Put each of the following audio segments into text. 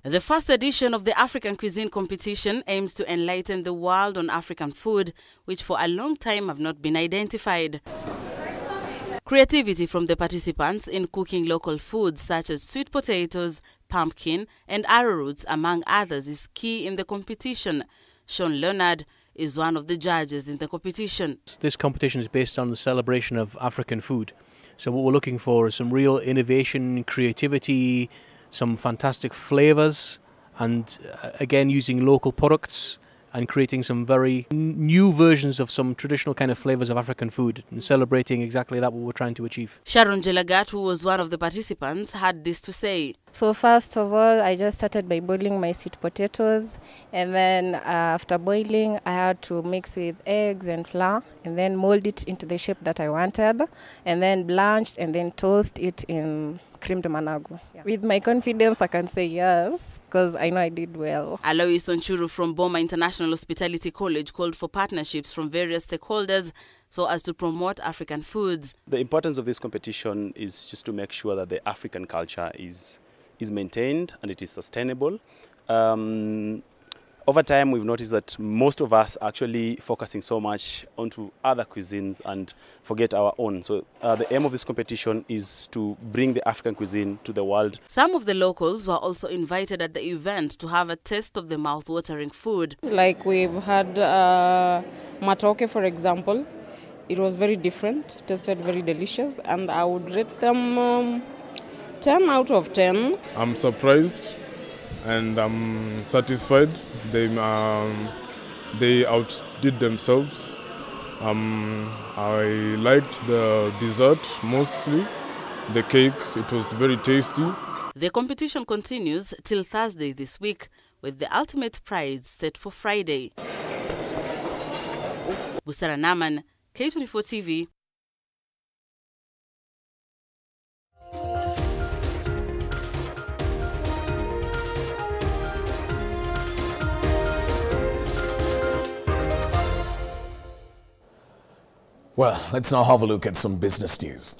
The first edition of the African Cuisine competition aims to enlighten the world on African food, which for a long time have not been identified. Creativity from the participants in cooking local foods such as sweet potatoes, pumpkin and arrowroots, among others, is key in the competition. Sean Leonard is one of the judges in the competition. This competition is based on the celebration of African food. So what we're looking for is some real innovation, creativity, some fantastic flavours, and again using local products and creating some very new versions of some traditional kind of flavours of African food and celebrating exactly that what we're trying to achieve. Sharon Jelagat, who was one of the participants, had this to say. So first of all, I just started by boiling my sweet potatoes, and then after boiling, I had to mix with eggs and flour and then mold it into the shape that I wanted, and then blanched and then toast it in creamed managu. Yeah. With my confidence, I can say yes, because I know I did well. Alois Onchuru from Boma International Hospitality College called for partnerships from various stakeholders so as to promote African foods. The importance of this competition is just to make sure that the African culture is maintained and it is sustainable. Over time, we've noticed that most of us are actually focusing so much onto other cuisines and forget our own. So the aim of this competition is to bring the African cuisine to the world. Some of the locals were also invited at the event to have a taste of the mouth-watering food. Like we've had matoke, for example. It was very different, tasted very delicious, and I would rate them 10 out of 10. I'm surprised and I'm satisfied. They outdid themselves. I liked the dessert mostly. The cake, it was very tasty. The competition continues till Thursday this week, with the ultimate prize set for Friday. Busara Naman, K24 TV. Well, let's now have a look at some business news.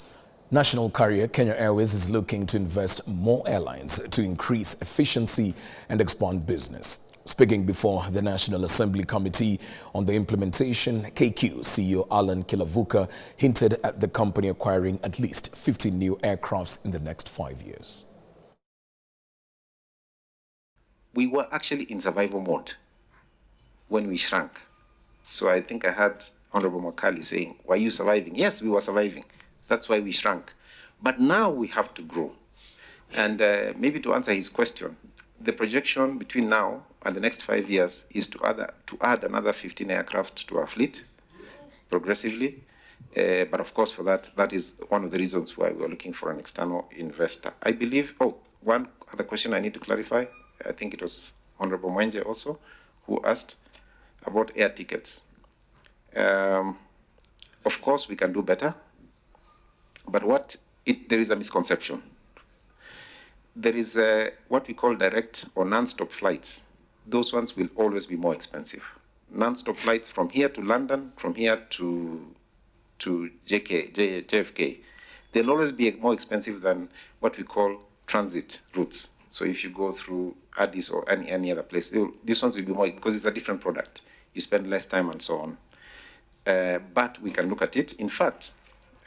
National carrier Kenya Airways is looking to invest more airlines to increase efficiency and expand business. Speaking before the National Assembly Committee on the Implementation, KQ CEO Alan Kilavuka hinted at the company acquiring at least 50 new aircrafts in the next 5 years. We were actually in survival mode when we shrank. So I think I had Honorable Makali saying, were you surviving? Yes, we were surviving. That's why we shrank. But now we have to grow. And maybe to answer his question, the projection between now and the next 5 years is to add another 15 aircraft to our fleet progressively. But of course, for that is one of the reasons why we're looking for an external investor. I believe, one other question I need to clarify. I think it was Honorable Mwenje also who asked about air tickets. Of course, we can do better, but there is a misconception. There is what we call direct or non-stop flights. Those ones will always be more expensive. Non-stop flights from here to London, from here to JFK, they'll always be more expensive than what we call transit routes. So if you go through Addis or any other place, these ones will be more, because it's a different product. You spend less time and so on. But we can look at it. In fact,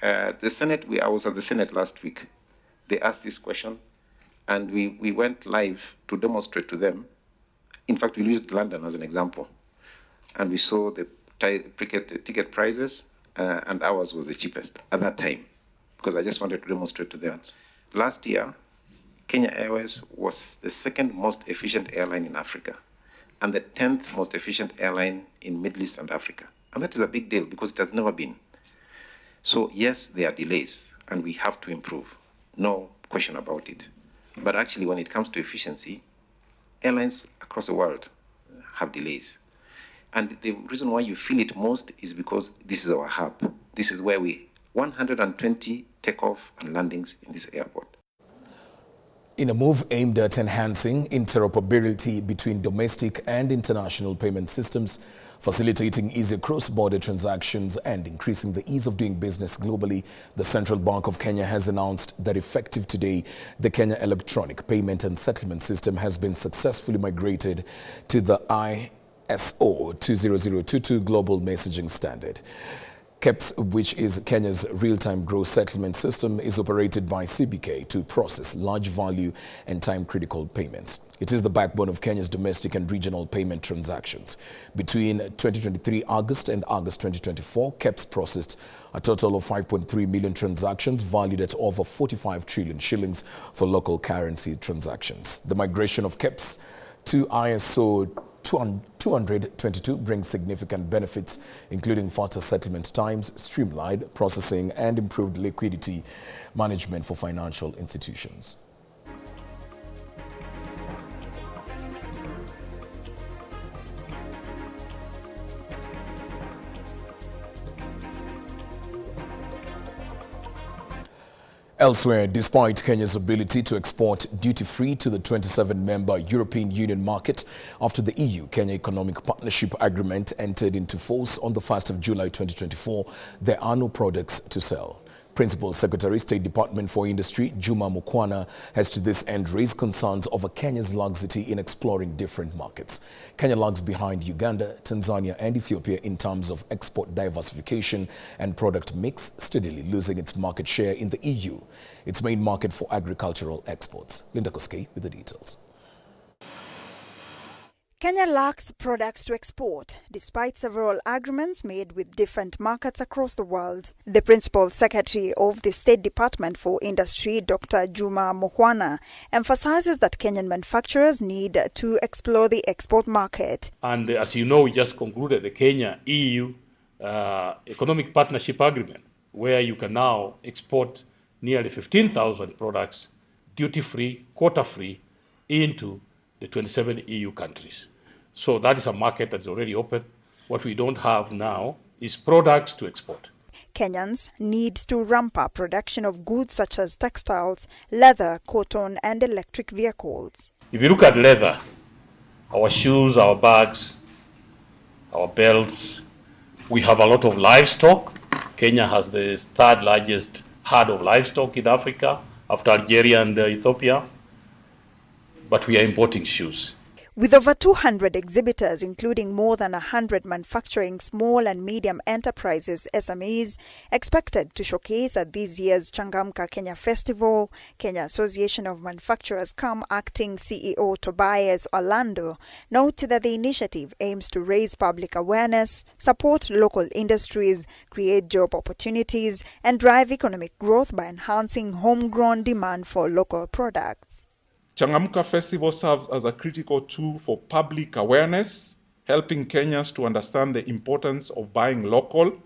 the Senate, I was at the Senate last week. They asked this question, and we went live to demonstrate to them. In fact, we used London as an example. And we saw the ticket prices, and ours was the cheapest at that time, because I just wanted to demonstrate to them. Last year, Kenya Airways was the second most efficient airline in Africa, and the 10th most efficient airline in Middle East and Africa. And that is a big deal because it has never been. So yes, there are delays and we have to improve. No question about it. But actually, when it comes to efficiency, airlines across the world have delays. And the reason why you feel it most is because this is our hub. This is where 120 takeoff and landings in this airport. In a move aimed at enhancing interoperability between domestic and international payment systems, Facilitating easier cross-border transactions and increasing the ease of doing business globally, the Central Bank of Kenya has announced that effective today, the Kenya Electronic Payment and Settlement System has been successfully migrated to the ISO 20022 Global Messaging Standard. KEPS, which is Kenya's real-time gross settlement system, is operated by CBK to process large value and time-critical payments. It is the backbone of Kenya's domestic and regional payment transactions. Between 2023 August and August 2024, KEPS processed a total of 5.3 million transactions valued at over 45 trillion shillings for local currency transactions. The migration of KEPS to ISO 222 brings significant benefits, including faster settlement times, streamlined processing, and improved liquidity management for financial institutions. Elsewhere, despite Kenya's ability to export duty-free to the 27-member European Union market after the EU-Kenya Economic Partnership Agreement entered into force on the 1st of July 2024, there are no products to sell. Principal Secretary, State Department for Industry, Juma Mukwana, has to this end raised concerns over Kenya's laxity in exploring different markets. Kenya lags behind Uganda, Tanzania and Ethiopia in terms of export diversification and product mix, steadily losing its market share in the EU, its main market for agricultural exports. Linda Koskei with the details. Kenya lacks products to export, despite several agreements made with different markets across the world. The Principal Secretary of the State Department for Industry, Dr. Juma Mukwana, emphasizes that Kenyan manufacturers need to explore the export market. And as you know, we just concluded the Kenya-EU Economic Partnership Agreement, where you can now export nearly 15,000 products duty-free, quota-free into the 27 EU countries. So that is a market that's already open. What we don't have now is products to export. Kenyans need to ramp up production of goods such as textiles, leather, cotton, and electric vehicles. If you look at leather, our shoes, our bags, our belts, we have a lot of livestock. Kenya has the third largest herd of livestock in Africa after Algeria and Ethiopia. But we are importing shoes. With over 200 exhibitors, including more than 100 manufacturing small and medium enterprises (SMEs) expected to showcase at this year's Changamka Kenya Festival, Kenya Association of Manufacturers acting CEO Tobias Orlando noted that the initiative aims to raise public awareness, support local industries, create job opportunities, and drive economic growth by enhancing homegrown demand for local products. Changamka Festival serves as a critical tool for public awareness, helping Kenyans to understand the importance of buying local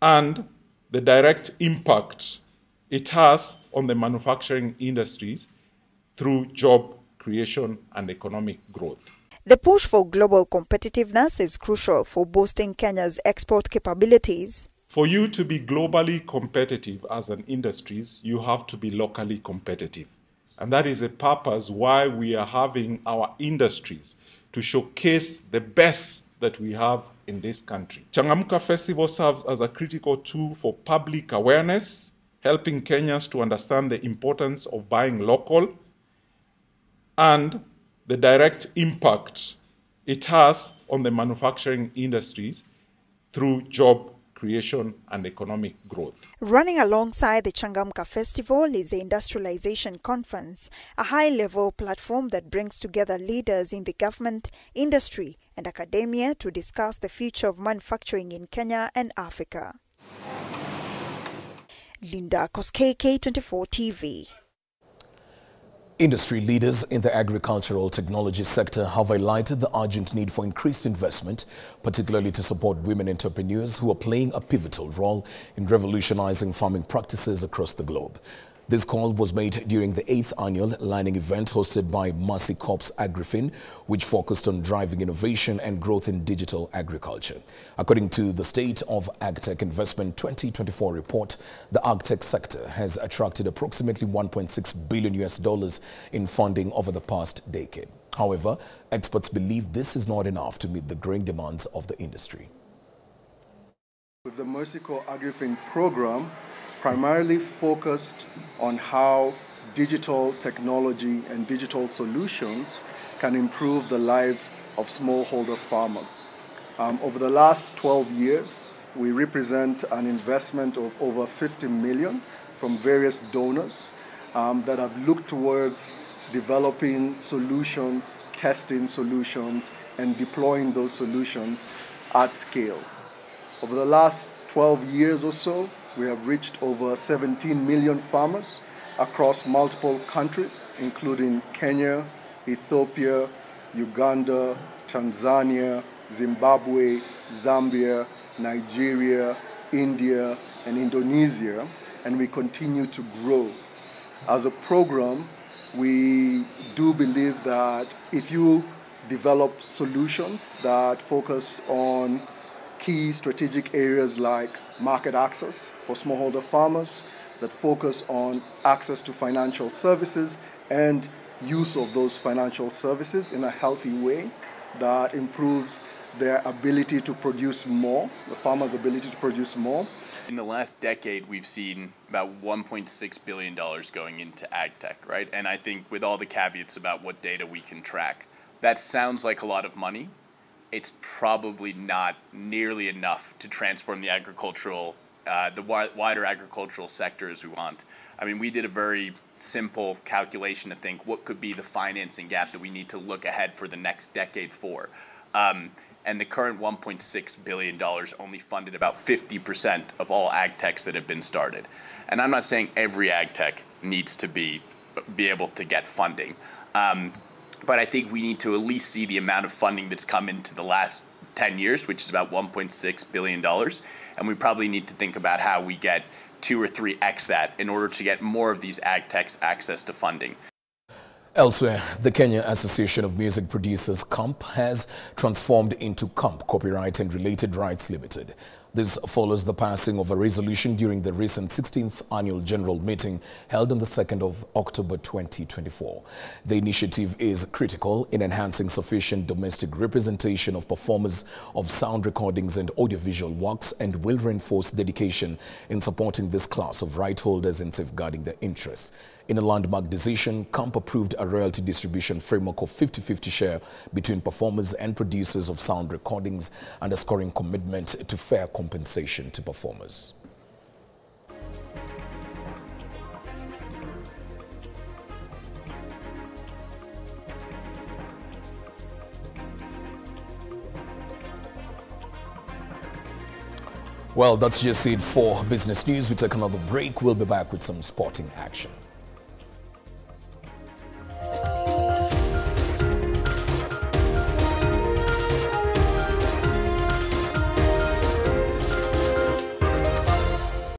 and the direct impact it has on the manufacturing industries through job creation and economic growth. The push for global competitiveness is crucial for boosting Kenya's export capabilities. For you to be globally competitive as an industry, you have to be locally competitive. And that is the purpose why we are having our industries to showcase the best that we have in this country. Changamka Festival serves as a critical tool for public awareness, helping Kenyans to understand the importance of buying local and the direct impact it has on the manufacturing industries through job creation and economic growth. Running alongside the Changamka Festival is the Industrialization Conference, a high-level platform that brings together leaders in the government, industry, and academia to discuss the future of manufacturing in Kenya and Africa. Linda Koskei, K24 TV. Industry leaders in the agricultural technology sector have highlighted the urgent need for increased investment, particularly to support women entrepreneurs who are playing a pivotal role in revolutionizing farming practices across the globe. This call was made during the 8th annual learning event hosted by Mercy Corps AgriFin, which focused on driving innovation and growth in digital agriculture. According to the State of Agtech Investment 2024 report, the Agtech sector has attracted approximately $1.6 billion in funding over the past decade. However, experts believe this is not enough to meet the growing demands of the industry. With the Mercycorps AgriFin program, primarily focused on how digital technology and digital solutions can improve the lives of smallholder farmers. Over the last 12 years, we represent an investment of over 50 million from various donors that have looked towards developing solutions, testing solutions, and deploying those solutions at scale. Over the last 12 years or so, we have reached over 17 million farmers across multiple countries, including Kenya, Ethiopia, Uganda, Tanzania, Zimbabwe, Zambia, Nigeria, India, and Indonesia, and we continue to grow. As a program, we do believe that if you develop solutions that focus on key strategic areas like market access for smallholder farmers, that focus on access to financial services and use of those financial services in a healthy way that improves their ability to produce more, the farmers' ability to produce more. In the last decade, we've seen about $1.6 billion going into Agtech, right? And I think with all the caveats about what data we can track, that sounds like a lot of money. It's probably not nearly enough to transform the agricultural, the wider agricultural sector as we want. I mean, we did a very simple calculation to think what could be the financing gap that we need to look ahead for the next decade for. And the current $1.6 billion only funded about 50% of all ag techs that have been started. And I'm not saying every ag tech needs to be able to get funding. But I think we need to at least see the amount of funding that's come into the last 10 years, which is about $1.6 billion. And we probably need to think about how we get 2 or 3x that in order to get more of these ag techs access to funding. Elsewhere, the Kenya Association of Music Producers, CAMP, has transformed into CAMP Copyright and Related Rights Limited. This follows the passing of a resolution during the recent 16th Annual General Meeting held on the 2nd of October 2024. The initiative is critical in enhancing sufficient domestic representation of performers of sound recordings and audiovisual works and will reinforce dedication in supporting this class of right holders and safeguarding their interests. In a landmark decision, CAMP approved a royalty distribution framework of 50-50 share between performers and producers of sound recordings, underscoring commitment to fair compensation to performers. Well, that's just it for business news. We take another break. We'll be back with some sporting action.